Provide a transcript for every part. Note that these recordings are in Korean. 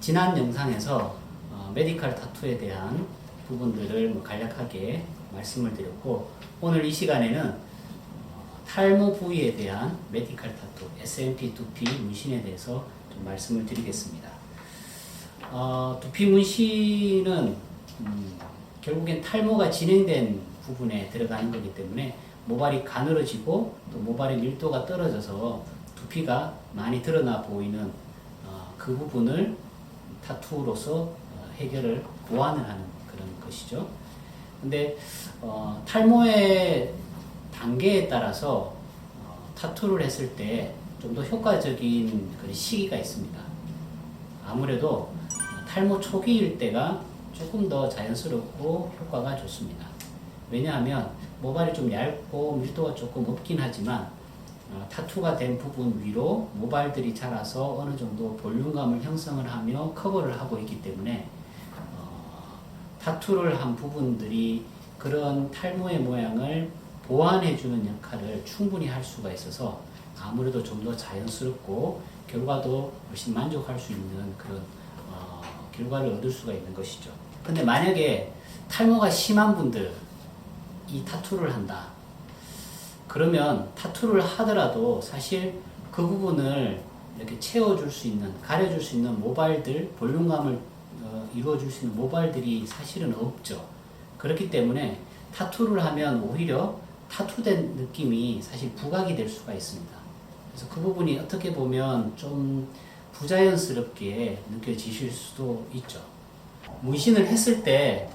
지난 영상에서 메디컬 타투에 대한 부분들을 간략하게 말씀을 드렸고, 오늘 이 시간에는 탈모 부위에 대한 메디컬 타투, SMP 두피 문신에 대해서 좀 말씀을 드리겠습니다. 두피 문신은 결국엔 탈모가 진행된 부분에 들어가는 거기 때문에 모발이 가늘어지고 또 모발의 밀도가 떨어져서 두피가 많이 드러나 보이는 그 부분을 타투로서 해결을 보완을 하는 그런 것이죠. 근데 탈모의 단계에 따라서 타투를 했을 때 좀 더 효과적인 그런 시기가 있습니다. 아무래도 탈모 초기일 때가 조금 더 자연스럽고 효과가 좋습니다. 왜냐하면 모발이 좀 얇고 밀도가 조금 없긴 하지만 타투가 된 부분 위로 모발들이 자라서 어느 정도 볼륨감을 형성을 하며 커버를 하고 있기 때문에 타투를 한 부분들이 그런 탈모의 모양을 보완해주는 역할을 충분히 할 수가 있어서 아무래도 좀 더 자연스럽고 결과도 훨씬 만족할 수 있는 그런 결과를 얻을 수가 있는 것이죠. 근데 만약에 탈모가 심한 분들 이 타투를 한다. 그러면 타투를 하더라도 사실 그 부분을 이렇게 채워줄 수 있는, 가려줄 수 있는 모발들, 볼륨감을 이루어줄 수 있는 모발들이 사실은 없죠. 그렇기 때문에 타투를 하면 오히려 타투된 느낌이 사실 부각이 될 수가 있습니다. 그래서 그 부분이 어떻게 보면 좀 부자연스럽게 느껴지실 수도 있죠. 문신을 했을 때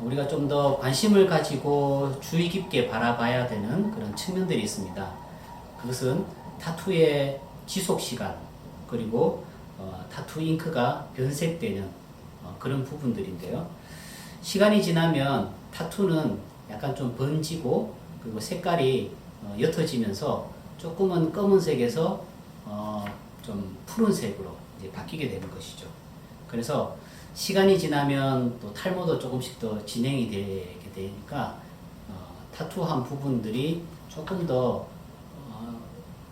우리가 좀 더 관심을 가지고 주의 깊게 바라봐야 되는 그런 측면들이 있습니다. 그것은 타투의 지속 시간, 그리고 타투 잉크가 변색되는 그런 부분들인데요. 시간이 지나면 타투는 약간 좀 번지고, 그리고 색깔이 옅어지면서 조금은 검은색에서 좀 푸른색으로 이제 바뀌게 되는 것이죠. 그래서 시간이 지나면 또 탈모도 조금씩 더 진행이 되게 되니까 타투한 부분들이 조금 더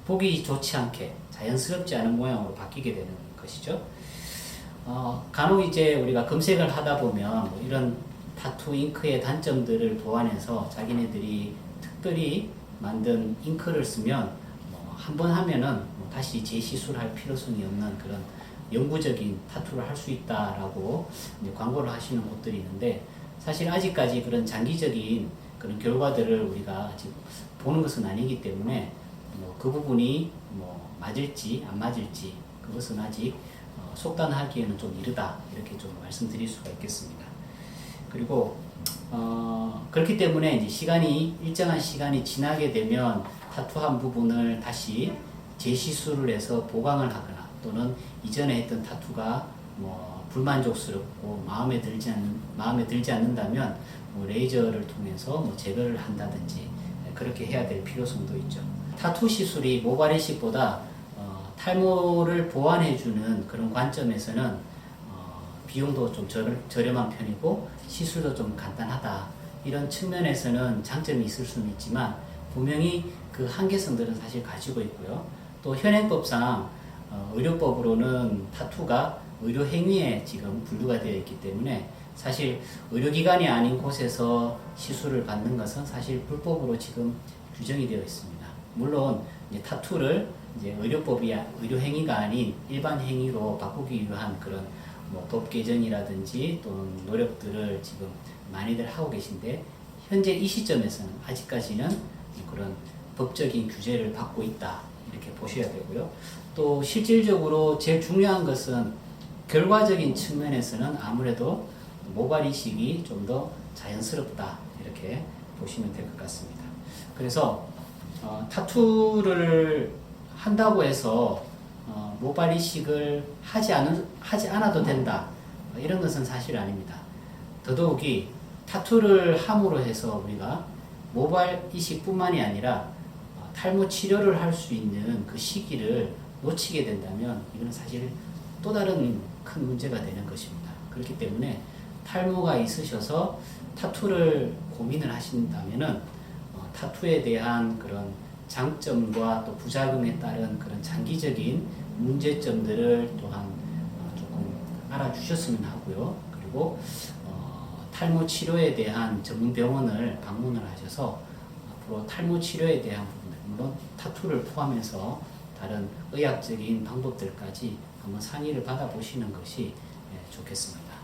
보기 좋지 않게 자연스럽지 않은 모양으로 바뀌게 되는 것이죠. 간혹 이제 우리가 검색을 하다 보면 뭐 이런 타투 잉크의 단점들을 보완해서 자기네들이 특별히 만든 잉크를 쓰면 한 번 하면은 다시 재시술할 필요성이 없는 그런 영구적인 타투를 할 수 있다라고 이제 광고를 하시는 곳들이 있는데, 사실 아직까지 그런 장기적인 그런 결과들을 우리가 아직 보는 것은 아니기 때문에 그 부분이 맞을지 안 맞을지 그것은 아직 속단하기에는 좀 이르다, 이렇게 좀 말씀드릴 수가 있겠습니다. 그리고 그렇기 때문에 이제 일정한 시간이 지나게 되면 타투한 부분을 다시 재시술을 해서 보강을 하거나, 또는 이전에 했던 타투가 불만족스럽고 마음에 들지 않는다면 레이저를 통해서 제거를 한다든지 그렇게 해야 될 필요성도 있죠. 타투 시술이 모발 이식보다 탈모를 보완해주는 그런 관점에서는 비용도 좀 저렴한 편이고 시술도 좀 간단하다, 이런 측면에서는 장점이 있을 수는 있지만 분명히 그 한계성들은 사실 가지고 있고요. 또 현행법상 의료법으로는 타투가 의료행위에 지금 분류가 되어 있기 때문에 사실 의료기관이 아닌 곳에서 시술을 받는 것은 사실 불법으로 지금 규정이 되어 있습니다. 물론 이제 타투를 이제 의료행위가 아닌 일반 행위로 바꾸기 위한 그런 법 개정이라든지 또는 노력들을 지금 많이들 하고 계신데, 현재 이 시점에서는 아직까지는 그런 법적인 규제를 받고 있다, 이렇게 보셔야 되고요. 또 실질적으로 제일 중요한 것은 결과적인 측면에서는 아무래도 모발 이식이 좀 더 자연스럽다, 이렇게 보시면 될 것 같습니다. 그래서 타투를 한다고 해서 모발 이식을 하지 않아도 된다, 이런 것은 사실 아닙니다. 더더욱이 타투를 함으로 해서 우리가 모발 이식뿐만이 아니라 탈모 치료를 할 수 있는 그 시기를 놓치게 된다면 이건 사실 또 다른 큰 문제가 되는 것입니다. 그렇기 때문에 탈모가 있으셔서 타투를 고민을 하신다면은 타투에 대한 그런 장점과 또 부작용에 따른 그런 장기적인 문제점들을 또한 조금 알아주셨으면 하고요. 그리고 탈모 치료에 대한 전문 병원을 방문을 하셔서 앞으로 탈모 치료에 대한 부분들, 물론 타투를 포함해서 다른 의학적인 방법들까지 한번 상의를 받아보시는 것이 좋겠습니다.